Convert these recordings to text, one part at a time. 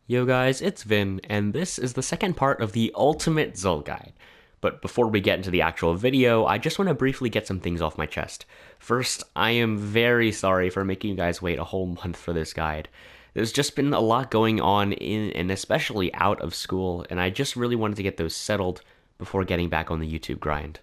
Yo guys, it's Vin, and this is the second part of the ultimate Xull guide. But before we get into the actual video, I just want to briefly get some things off my chest. First, I am very sorry for making you guys wait a whole month for this guide. There's just been a lot going on in and especially out of school, and I just really wanted to get those settled before getting back on the YouTube grind.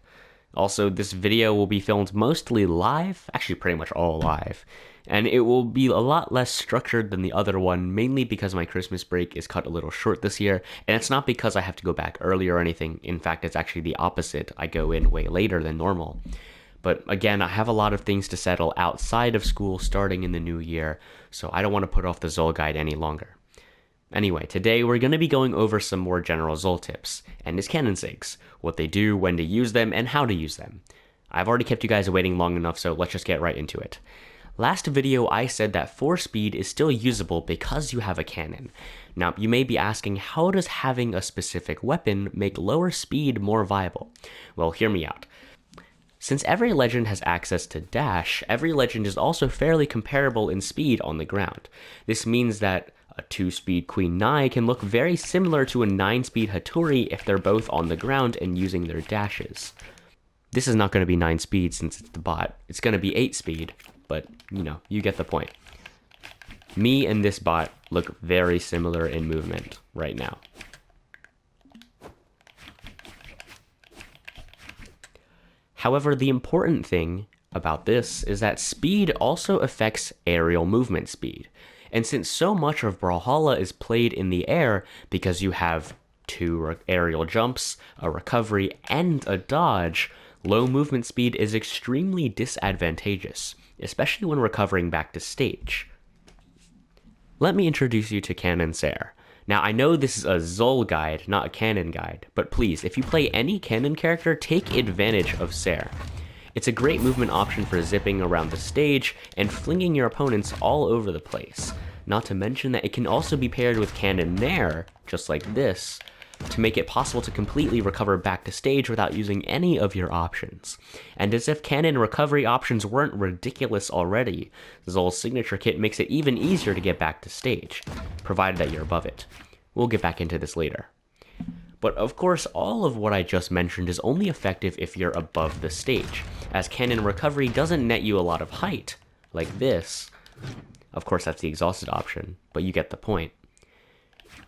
Also, this video will be filmed mostly live, actually pretty much all live, and it will be a lot less structured than the other one, mainly because my Christmas break is cut a little short this year, and it's not because I have to go back early or anything. In fact, it's actually the opposite. I go in way later than normal. But again, I have a lot of things to settle outside of school starting in the new year, so I don't want to put off the Xull guide any longer. Anyway, today we're going to be going over some more general Xull tips, and his canon Sigs, what they do, when to use them, and how to use them. I've already kept you guys waiting long enough, so let's just get right into it. Last video I said that 4 speed is still usable because you have a cannon. Now, you may be asking, how does having a specific weapon make lower speed more viable? Well, hear me out. Since every legend has access to dash, every legend is also fairly comparable in speed on the ground. This means that a 2-speed Queen Nai can look very similar to a 9-speed Hattori if they're both on the ground and using their dashes. This is not going to be 9 speed since it's the bot. It's going to be 8 speed, but you know, you get the point. Me and this bot look very similar in movement right now. However, the important thing about this is that speed also affects aerial movement speed. And since so much of Brawlhalla is played in the air because you have 2 aerial jumps, a recovery, and a dodge, low movement speed is extremely disadvantageous, especially when recovering back to stage. Let me introduce you to Canon Sair. Now, I know this is a Xull guide, not a canon guide, but please, if you play any canon character, take advantage of Sair. It's a great movement option for zipping around the stage and flinging your opponents all over the place. Not to mention that it can also be paired with Canon Nair, just like this, to make it possible to completely recover back to stage without using any of your options. And as if canon recovery options weren't ridiculous already, Xull's signature kit makes it even easier to get back to stage, provided that you're above it. We'll get back into this later. But of course, all of what I just mentioned is only effective if you're above the stage, as canon recovery doesn't net you a lot of height, like this. Of course, that's the exhausted option, but you get the point.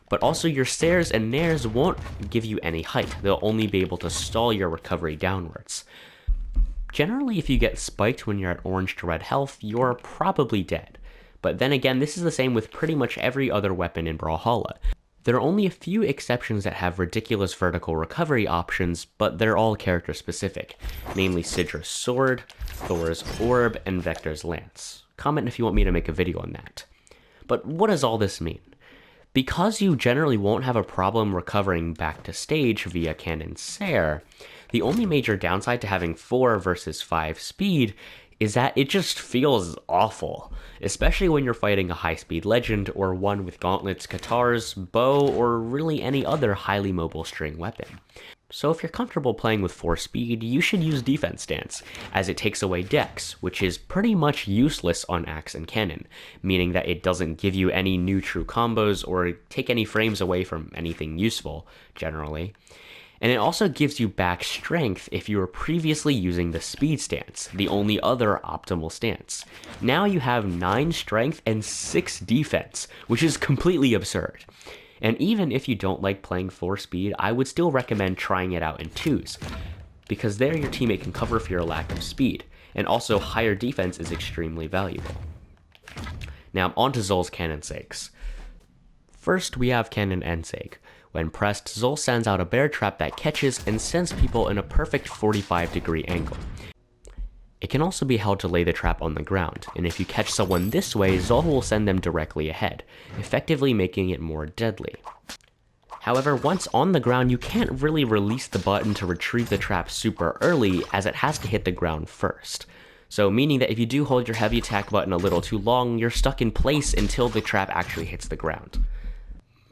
But also, your sairs and nairs won't give you any height. They'll only be able to stall your recovery downwards. Generally, if you get spiked when you're at orange to red health, you're probably dead. But then again, this is the same with pretty much every other weapon in Brawlhalla. There are only a few exceptions that have ridiculous vertical recovery options, but they're all character specific, namely Sidra's sword, Thor's orb, and Vector's lance. Comment if you want me to make a video on that. But what does all this mean? Because you generally won't have a problem recovering back to stage via Canon Sair, the only major downside to having 4 versus 5 speed is that it just feels awful, especially when you're fighting a high-speed legend or one with gauntlets, katars, bow, or really any other highly mobile string weapon. So if you're comfortable playing with 4 speed, you should use defense stance, as it takes away dex, which is pretty much useless on axe and cannon, meaning that it doesn't give you any new true combos or take any frames away from anything useful, generally. And it also gives you back strength if you were previously using the speed stance, the only other optimal stance. Now you have 9 strength and 6 defense, which is completely absurd. And even if you don't like playing 4 speed, I would still recommend trying it out in 2s, because there your teammate can cover for your lack of speed, and also higher defense is extremely valuable. Now on to Xull's canon Sigs. First we have Canon Nsig. When pressed, Xull sends out a bear trap that catches and sends people in a perfect 45-degree angle. It can also be held to lay the trap on the ground, and if you catch someone this way, Xull will send them directly ahead, effectively making it more deadly. However, once on the ground, you can't really release the button to retrieve the trap super early, as it has to hit the ground first. So meaning that if you do hold your heavy attack button a little too long, you're stuck in place until the trap actually hits the ground.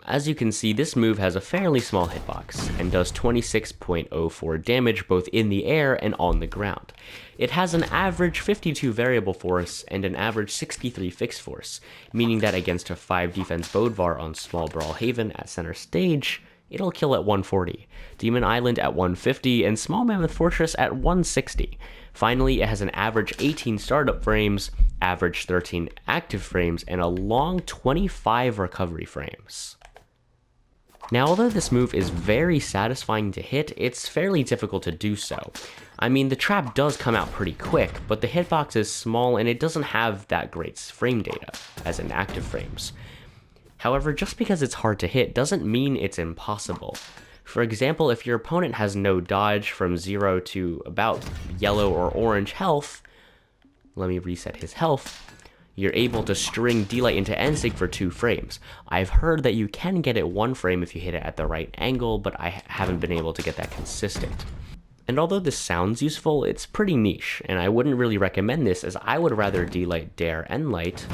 As you can see, this move has a fairly small hitbox, and does 26.04 damage both in the air and on the ground. It has an average 52 variable force and an average 63 fixed force, meaning that against a 5 defense Bodvar on Small Brawlhaven at center stage, it'll kill at 140, Demon Island at 150, and Small Mammoth Fortress at 160. Finally, it has an average 18 startup frames, average 13 active frames, and a long 25 recovery frames. Now, although this move is very satisfying to hit, it's fairly difficult to do so. I mean, the trap does come out pretty quick, but the hitbox is small and it doesn't have that great frame data, as in active frames. However, just because it's hard to hit doesn't mean it's impossible. For example, if your opponent has no dodge from 0 to about yellow or orange health, let me reset his health, you're able to string D-Light into Nsig for 2 frames. I've heard that you can get it 1 frame if you hit it at the right angle, but I haven't been able to get that consistent. And although this sounds useful, it's pretty niche, and I wouldn't really recommend this, as I would rather D-Light Dare N-Light.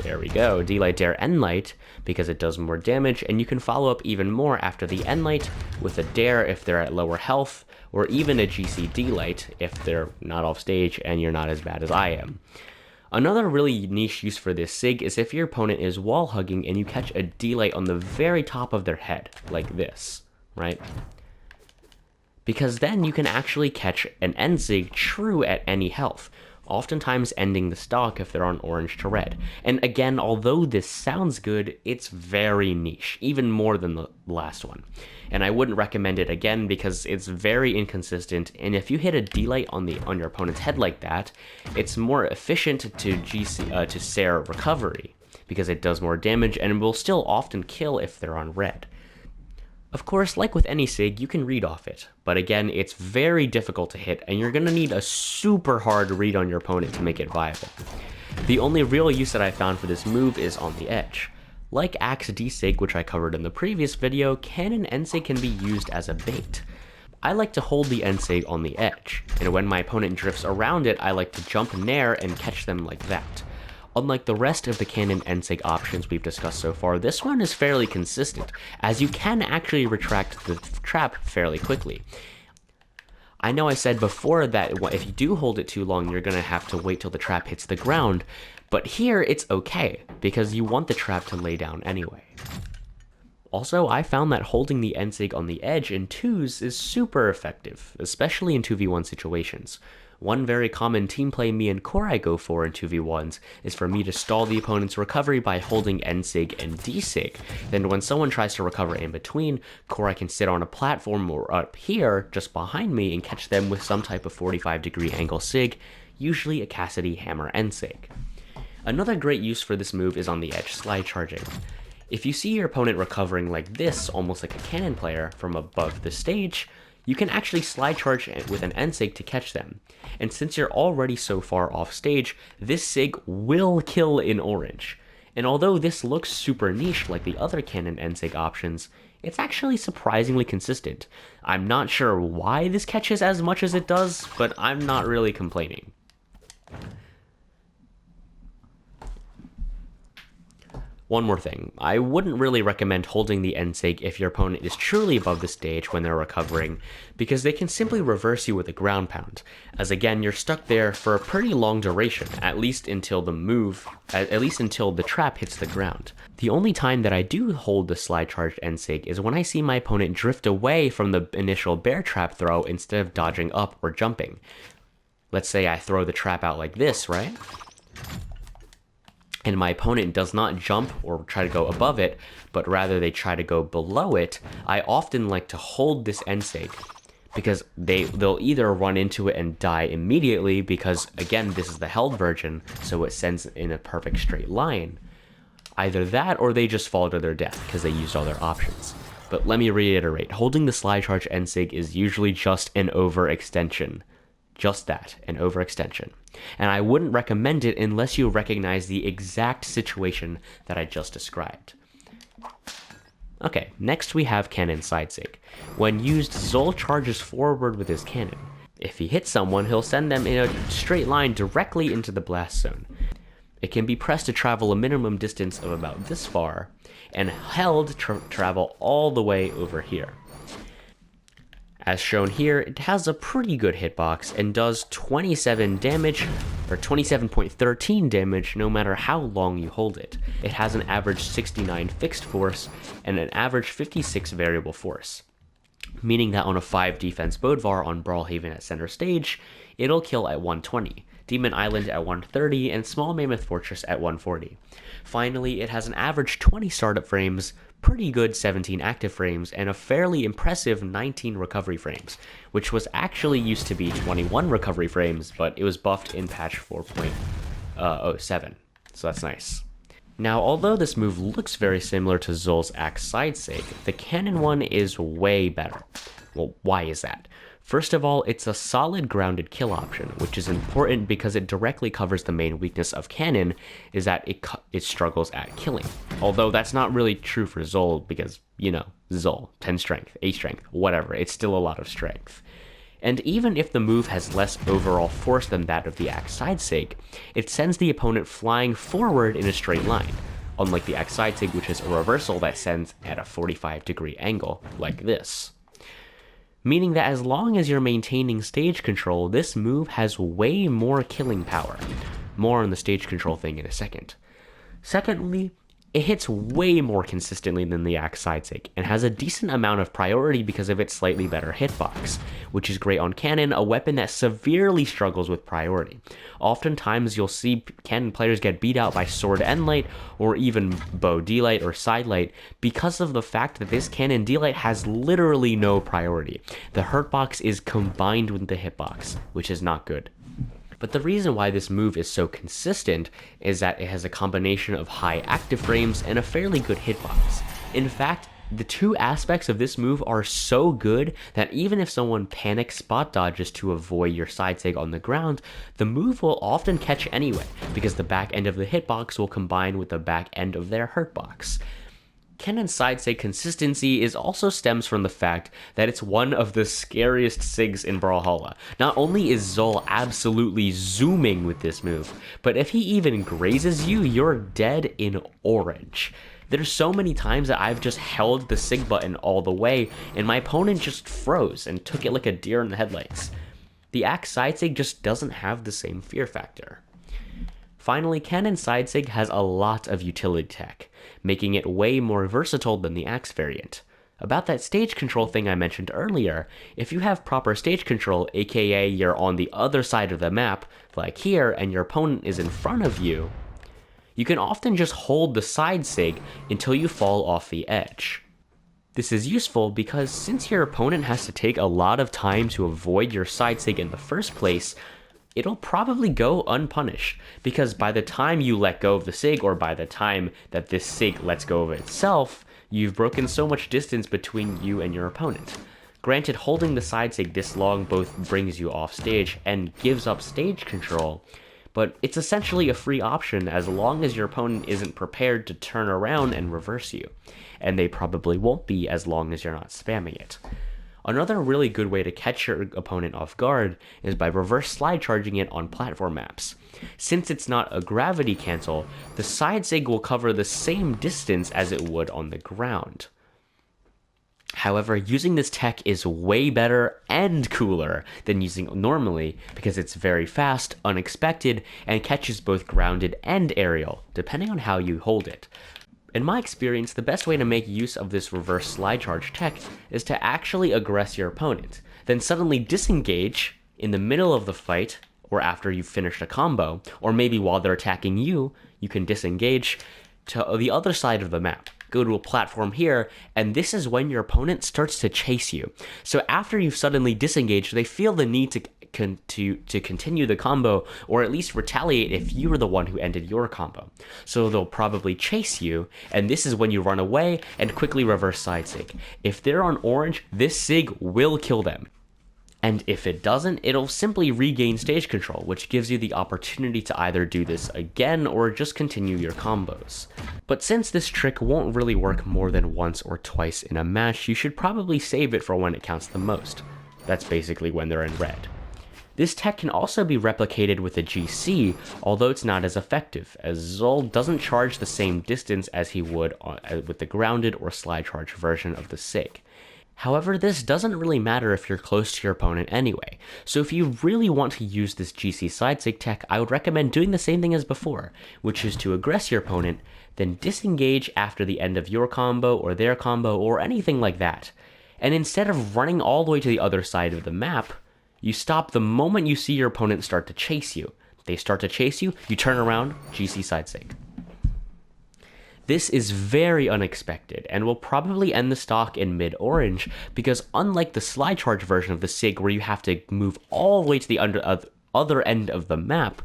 There we go, D-Light Dare N-Light, because it does more damage, and you can follow up even more after the N-Light with a Dare if they're at lower health, or even a GC D-Light if they're not off stage and you're not as bad as I am. Another really niche use for this Sig is if your opponent is wall hugging and you catch a D-Light on the very top of their head, like this, right? Because then you can actually catch an Nsig true at any health, oftentimes ending the stock if they're on orange to red. And again, although this sounds good, it's very niche, even more than the last one. And I wouldn't recommend it again because it's very inconsistent, and if you hit a D-Light on your opponent's head like that, it's more efficient to sair recovery, because it does more damage and will still often kill if they're on red. Of course, like with any Sig, you can read off it, but again, it's very difficult to hit, and you're going to need a super hard read on your opponent to make it viable. The only real use that I found for this move is on the edge. Like Axe Dsig, which I covered in the previous video, Cannon Nsig can be used as a bait. I like to hold the Nsig on the edge, and when my opponent drifts around it, I like to jump nair and catch them like that. Unlike the rest of the Cannon Nsig options we've discussed so far, this one is fairly consistent, as you can actually retract the trap fairly quickly. I know I said before that if you do hold it too long, you're going to have to wait till the trap hits the ground, but here it's okay, because you want the trap to lay down anyway. Also, I found that holding the Nsig on the edge in 2s is super effective, especially in 2v1 situations. One very common team play me and Korai go for in 2v1s is for me to stall the opponent's recovery by holding Nsig and Dsig. Then when someone tries to recover in between, Korai can sit on a platform or up here, just behind me, and catch them with some type of 45-degree angle Sig, usually a Cassidy Hammer Nsig. Another great use for this move is on the edge slide charging. If you see your opponent recovering like this, almost like a cannon player, from above the stage, you can actually slide charge with an Nsig to catch them. And since you're already so far off stage, this Sig will kill in orange. And although this looks super niche like the other Cannon Nsig options, it's actually surprisingly consistent. I'm not sure why this catches as much as it does, but I'm not really complaining. One more thing, I wouldn't really recommend holding the Nsig if your opponent is truly above the stage when they're recovering, because they can simply reverse you with a ground pound, as again you're stuck there for a pretty long duration, at least until the trap hits the ground. The only time that I do hold the slide charged Nsig is when I see my opponent drift away from the initial bear trap throw instead of dodging up or jumping. Let's say I throw the trap out like this, right? And my opponent does not jump or try to go above it, but rather they try to go below it, I often like to hold this Nsig, because they'll either run into it and die immediately, because again, this is the held version, so it sends in a perfect straight line. Either that, or they just fall to their death, because they used all their options. But let me reiterate, holding the slide charge Nsig is usually just an overextension. Just that, an overextension. And I wouldn't recommend it unless you recognize the exact situation that I just described. Okay, next we have Cannon Side Sig. When used, Xull charges forward with his cannon. If he hits someone, he'll send them in a straight line directly into the blast zone. It can be pressed to travel a minimum distance of about this far, and held to travel all the way over here. As shown here, it has a pretty good hitbox and does 27 damage, or 27.13 damage no matter how long you hold it. It has an average 69 fixed force and an average 56 variable force, meaning that on a 5 defense Bodvar on Brawlhaven at center stage, it'll kill at 120, Demon Island at 130, and Small Mammoth Fortress at 140. Finally, it has an average 20 startup frames, pretty good 17 active frames, and a fairly impressive 19 recovery frames, which was actually used to be 21 recovery frames, but it was buffed in patch 4.07, so that's nice. Now, although this move looks very similar to Xull's Axe Side Sig, the cannon one is way better. Well, why is that? First of all, it's a solid grounded kill option, which is important because it directly covers the main weakness of cannon, is that it struggles at killing. Although that's not really true for Xull because, you know, Xull, 10 strength, 8 strength, whatever, it's still a lot of strength. And even if the move has less overall force than that of the Axe Side Sig, it sends the opponent flying forward in a straight line, unlike the Axe Side Sig, which is a reversal that sends at a 45-degree angle, like this. Meaning that as long as you're maintaining stage control, this move has way more killing power. More on the stage control thing in a second. Secondly, it hits way more consistently than the Axe Side Sig, and has a decent amount of priority because of its slightly better hitbox, which is great on cannon, a weapon that severely struggles with priority. Oftentimes you'll see cannon players get beat out by sword N-Light, or even bow D-Light or side light, because of the fact that this cannon D-Light has literally no priority. The hurtbox is combined with the hitbox, which is not good. But the reason why this move is so consistent is that it has a combination of high active frames and a fairly good hitbox. In fact, the two aspects of this move are so good that even if someone panic spot dodges to avoid your side sig on the ground, the move will often catch anyway, because the back end of the hitbox will combine with the back end of their hurtbox. Cannon's side sig consistency also stems from the fact that it's one of the scariest Sigs in Brawlhalla. Not only is Xull absolutely zooming with this move, but if he even grazes you, you're dead in orange. There's so many times that I've just held the Sig button all the way, and my opponent just froze and took it like a deer in the headlights. The Axe Side Sig just doesn't have the same fear factor. Finally, Cannon's Side Sig has a lot of utility tech, making it way more versatile than the Axe variant. About that stage control thing I mentioned earlier, if you have proper stage control, aka you're on the other side of the map, like here, and your opponent is in front of you, you can often just hold the side sig until you fall off the edge. This is useful because since your opponent has to take a lot of time to avoid your side sig in the first place, it'll probably go unpunished, because by the time you let go of the Sig, or by the time that this Sig lets go of itself, you've broken so much distance between you and your opponent. Granted, holding the side Sig this long both brings you off stage and gives up stage control, but it's essentially a free option as long as your opponent isn't prepared to turn around and reverse you, and they probably won't be as long as you're not spamming it. Another really good way to catch your opponent off guard is by reverse slide charging it on platform maps. Since it's not a gravity cancel, the side sig will cover the same distance as it would on the ground. However, using this tech is way better and cooler than using it normally because it's very fast, unexpected, and catches both grounded and aerial, depending on how you hold it. In my experience, the best way to make use of this reverse slide charge tech is to actually aggress your opponent, then suddenly disengage in the middle of the fight, or after you've finished a combo, or maybe while they're attacking you, you can disengage to the other side of the map. Go to a platform here, and this is when your opponent starts to chase you. So after you've suddenly disengaged, they feel the need to continue the combo, or at least retaliate if you were the one who ended your combo. So they'll probably chase you, and this is when you run away and quickly reverse side sig. If they're on orange, this sig will kill them. And if it doesn't, it'll simply regain stage control, which gives you the opportunity to either do this again or just continue your combos. But since this trick won't really work more than once or twice in a match, you should probably save it for when it counts the most. That's basically when they're in red. This tech can also be replicated with a GC, although it's not as effective, as Xull doesn't charge the same distance as he would with the grounded or slide charge version of the Ssig. However, this doesn't really matter if you're close to your opponent anyway, so if you really want to use this GC side Ssig tech, I would recommend doing the same thing as before, which is to aggress your opponent, then disengage after the end of your combo or their combo or anything like that. And instead of running all the way to the other side of the map, you stop the moment you see your opponent start to chase you. They start to chase you, you turn around, GC side Ssig. This is very unexpected and will probably end the stock in mid-orange because unlike the slide charge version of the Ssig where you have to move all the way to the other end of the map,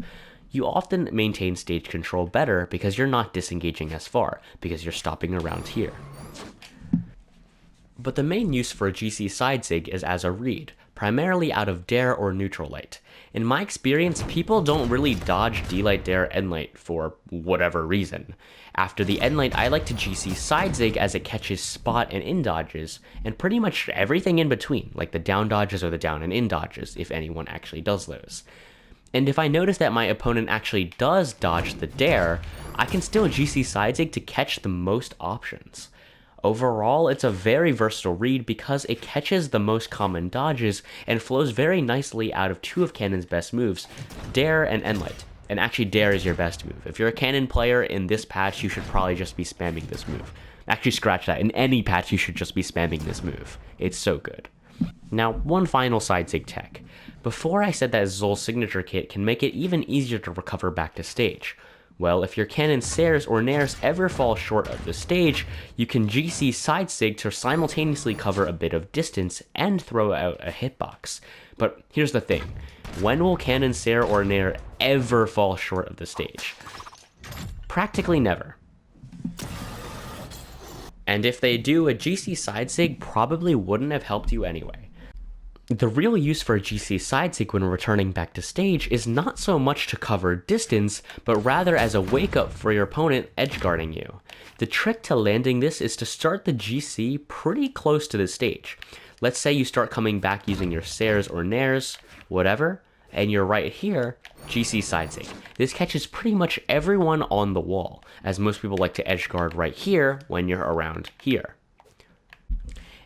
you often maintain stage control better because you're not disengaging as far, because you're stopping around here. But the main use for a GC side Ssig is as a read, primarily out of dare or neutral light. In my experience, people don't really dodge D-light, dare, end-light for whatever reason. After the end-light, I like to GC side Ssig as it catches spot and in dodges, and pretty much everything in between, like the down dodges or the down and in dodges, if anyone actually does those. And if I notice that my opponent actually does dodge the dare, I can still GC side Ssig to catch the most options. Overall, it's a very versatile read because it catches the most common dodges and flows very nicely out of two of Cannon's best moves, Dare and Endlight. And actually, Dare is your best move. If you're a Cannon player in this patch, you should probably just be spamming this move. Actually, scratch that. In any patch, you should just be spamming this move. It's so good. Now, one final side Ssig tech. Before I said that Xull's signature kit can make it even easier to recover back to stage. Well, if your Cannon sairs or nairs ever fall short of the stage, you can GC side Ssig to simultaneously cover a bit of distance and throw out a hitbox. But here's the thing, when will Cannon sair or nair ever fall short of the stage? Practically never. And if they do, a GC side Ssig probably wouldn't have helped you anyway. The real use for a GC side Ssig when returning back to stage is not so much to cover distance, but rather as a wake-up for your opponent edgeguarding you. The trick to landing this is to start the GC pretty close to the stage. Let's say you start coming back using your sairs or nairs, whatever, and you're right here, GC side Ssig. This catches pretty much everyone on the wall, as most people like to edgeguard right here when you're around here.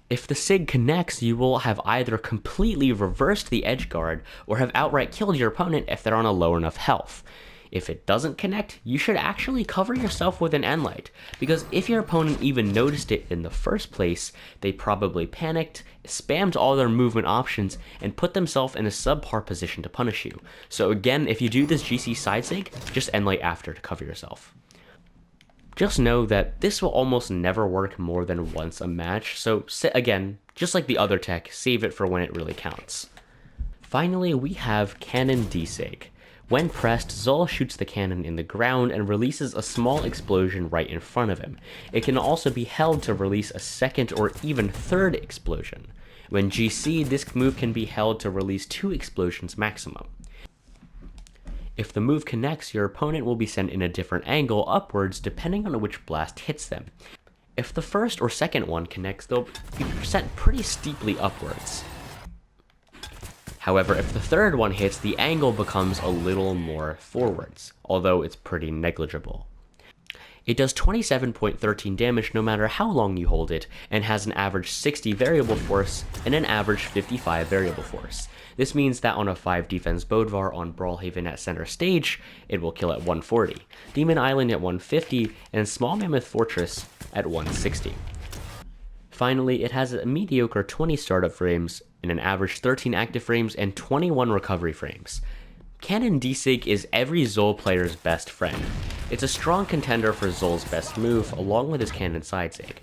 If the Ssig connects, you will have either completely reversed the edge guard or have outright killed your opponent if they're on a low enough health. If it doesn't connect, you should actually cover yourself with an endlight, because if your opponent even noticed it in the first place, they probably panicked, spammed all their movement options, and put themselves in a subpar position to punish you. So again, if you do this GC side Ssig, just endlight after to cover yourself. Just know that this will almost never work more than once a match, so again, just like the other tech, save it for when it really counts. Finally, we have Cannon Dsig. When pressed, Xull shoots the cannon in the ground and releases a small explosion right in front of him. It can also be held to release a second or even third explosion. When GC, this move can be held to release 2 explosions maximum. If the move connects, your opponent will be sent in a different angle upwards depending on which blast hits them. If the first or second one connects, they'll be sent pretty steeply upwards. However, if the third one hits, the angle becomes a little more forwards, although it's pretty negligible. It does 27.13 damage no matter how long you hold it, and has an average 60 variable force and an average 55 variable force. This means that on a 5 defense Bodvar on Brawlhaven at center stage, it will kill at 140, Demon Island at 150, and Small Mammoth Fortress at 160. Finally, it has a mediocre 20 startup frames and an average 13 active frames and 21 recovery frames. Cannon Dsig is every Xull player's best friend. It's a strong contender for Xull's best move, along with his Cannon side Ssig.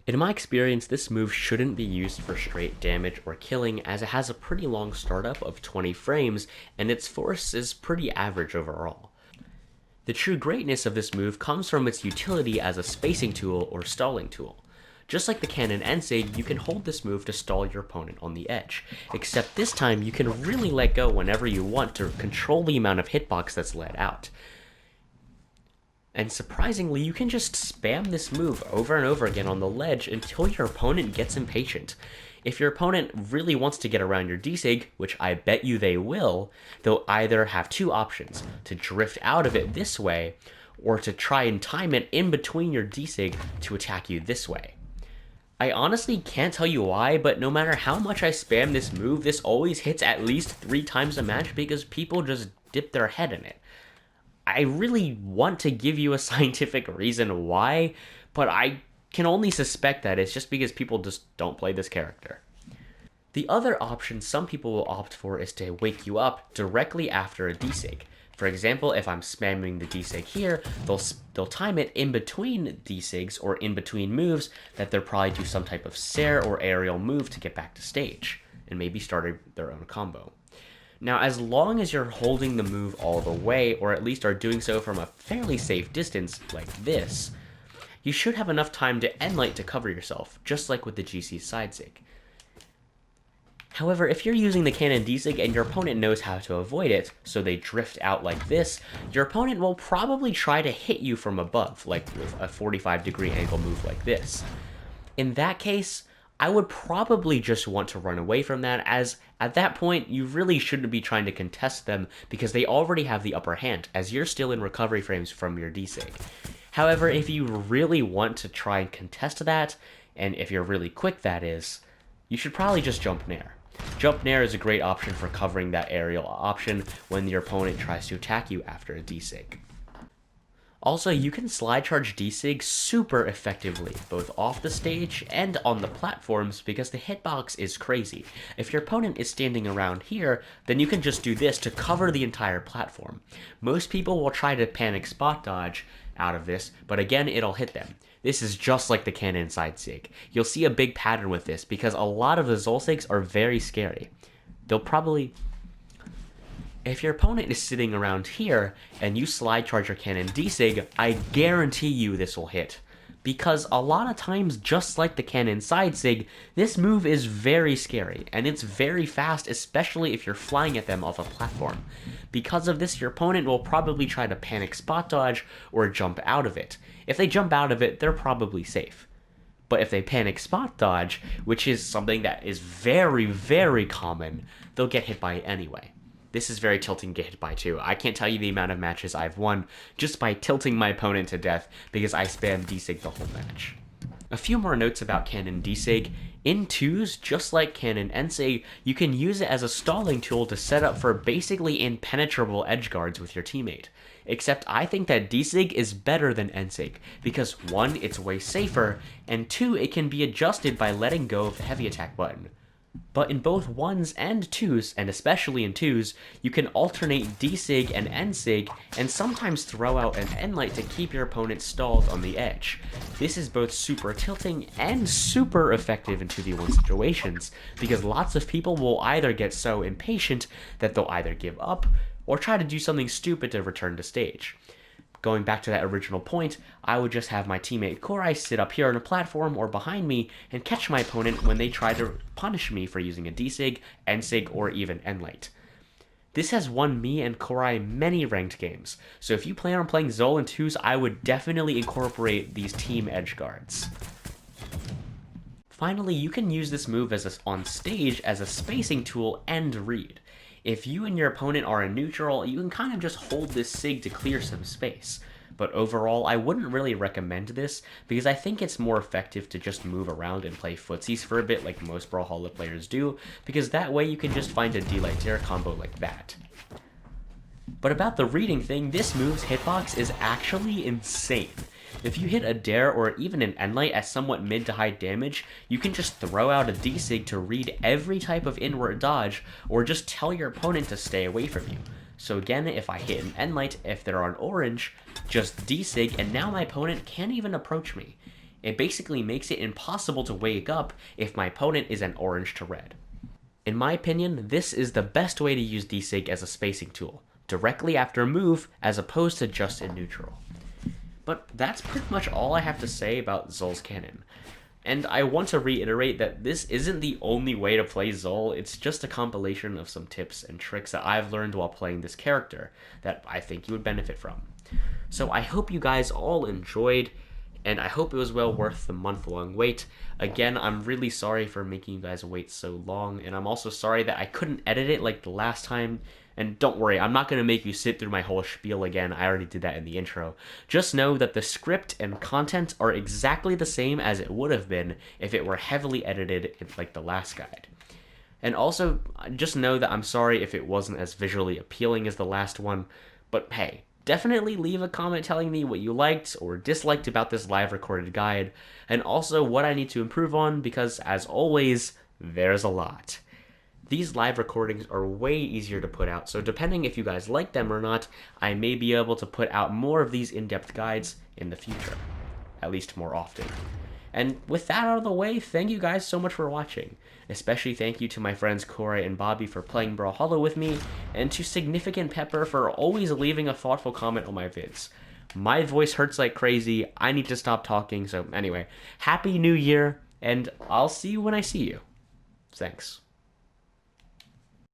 In my experience, this move shouldn't be used for straight damage or killing, as it has a pretty long startup of 20 frames, and its force is pretty average overall. The true greatness of this move comes from its utility as a spacing tool or stalling tool. Just like the Cannon Nsig, you can hold this move to stall your opponent on the edge, except this time you can really let go whenever you want to control the amount of hitbox that's let out. And surprisingly, you can just spam this move over and over again on the ledge until your opponent gets impatient. If your opponent really wants to get around your Dsig, which I bet you they will, they'll either have two options: to drift out of it this way, or to try and time it in between your Dsig to attack you this way. I honestly can't tell you why, but no matter how much I spam this move, this always hits at least 3 times a match because people just dip their head in it. I really want to give you a scientific reason why, but I can only suspect that it's just because people just don't play this character. The other option some people will opt for is to wake you up directly after a Dsig. For example, if I'm spamming the Dsig here, they'll time it in between Dsigs or in between moves that they'll probably do some type of sair or aerial move to get back to stage, and maybe start their own combo. Now, as long as you're holding the move all the way, or at least are doing so from a fairly safe distance, like this, you should have enough time to endlight to cover yourself, just like with the GC side Sig. However, if you're using the cannon Dsig and your opponent knows how to avoid it, so they drift out like this, your opponent will probably try to hit you from above, like with a 45-degree angle move like this. In that case, I would probably just want to run away from that, as at that point, you really shouldn't be trying to contest them because they already have the upper hand, as you're still in recovery frames from your Dsig. However, if you really want to try and contest that, and if you're really quick that is, you should probably just jump nair. Jump nair is a great option for covering that aerial option when your opponent tries to attack you after a Dsig. Also, you can slide charge Dsig super effectively, both off the stage and on the platforms, because the hitbox is crazy. If your opponent is standing around here, then you can just do this to cover the entire platform. Most people will try to panic spot dodge out of this, but again, it'll hit them. This is just like the cannon side Ssig. You'll see a big pattern with this because a lot of the Xull Sigs are very scary. If your opponent is sitting around here and you slide charge your cannon Dsig, I guarantee you this will hit. Because a lot of times, just like the cannon side Sig, this move is very scary, and it's very fast, especially if you're flying at them off a platform. Because of this, your opponent will probably try to panic spot dodge or jump out of it. If they jump out of it, they're probably safe. But if they panic spot dodge, which is something that is very, very common, they'll get hit by it anyway. This is very tilting to get hit by too. I can't tell you the amount of matches I've won just by tilting my opponent to death because I spam Dsig the whole match. A few more notes about cannon Dsig. In 2s, just like cannon Nsig, you can use it as a stalling tool to set up for basically impenetrable edge guards with your teammate. Except I think that Dsig is better than Nsig, because 1, it's way safer, and 2, it can be adjusted by letting go of the heavy attack button. But in both 1s and 2s, and especially in 2s, you can alternate Dsig and Nsig, and sometimes throw out an endlight to keep your opponent stalled on the edge. This is both super tilting and super effective in 2v1 situations, because lots of people will either get so impatient that they'll either give up, or try to do something stupid to return to stage. Going back to that original point, I would just have my teammate Korai sit up here on a platform or behind me and catch my opponent when they try to punish me for using a Dsig, Nsig, or even endlight. This has won me and Korai many ranked games, so if you plan on playing Xull in 2s, I would definitely incorporate these team edge guards. Finally, you can use this move on stage as a spacing tool and read. If you and your opponent are in neutral, you can kind of just hold this Sig to clear some space. But overall, I wouldn't really recommend this, because I think it's more effective to just move around and play footsies for a bit like most Brawlhalla players do, because that way you can just find a D-Light combo like that. But about the reading thing, this move's hitbox is actually insane. If you hit a Dare or even an Endlight at somewhat mid to high damage, you can just throw out a Dsig to read every type of inward dodge, or just tell your opponent to stay away from you. So again, if I hit an Endlight, if they're on orange, just Dsig, and now my opponent can't even approach me. It basically makes it impossible to wake up if my opponent is an orange to red. In my opinion, this is the best way to use Dsig as a spacing tool, directly after a move as opposed to just in neutral. But that's pretty much all I have to say about Xull's cannon. And I want to reiterate that this isn't the only way to play Xull, it's just a compilation of some tips and tricks that I've learned while playing this character that I think you would benefit from. So I hope you guys all enjoyed, and I hope it was well worth the month-long wait. Again, I'm really sorry for making you guys wait so long, and I'm also sorry that I couldn't edit it like the last time. And don't worry, I'm not going to make you sit through my whole spiel again. I already did that in the intro. Just know that the script and content are exactly the same as it would have been if it were heavily edited like the last guide. And also, just know that I'm sorry if it wasn't as visually appealing as the last one, but hey, definitely leave a comment telling me what you liked or disliked about this live recorded guide, and also what I need to improve on, because as always, there's a lot. These live recordings are way easier to put out, so depending if you guys like them or not, I may be able to put out more of these in-depth guides in the future, at least more often. And with that out of the way, thank you guys so much for watching. Especially thank you to my friends Corey and Bobby for playing Brawlhalla with me, and to Significant Pepper for always leaving a thoughtful comment on my vids. My voice hurts like crazy, I need to stop talking, so anyway, Happy New Year, and I'll see you when I see you. Thanks.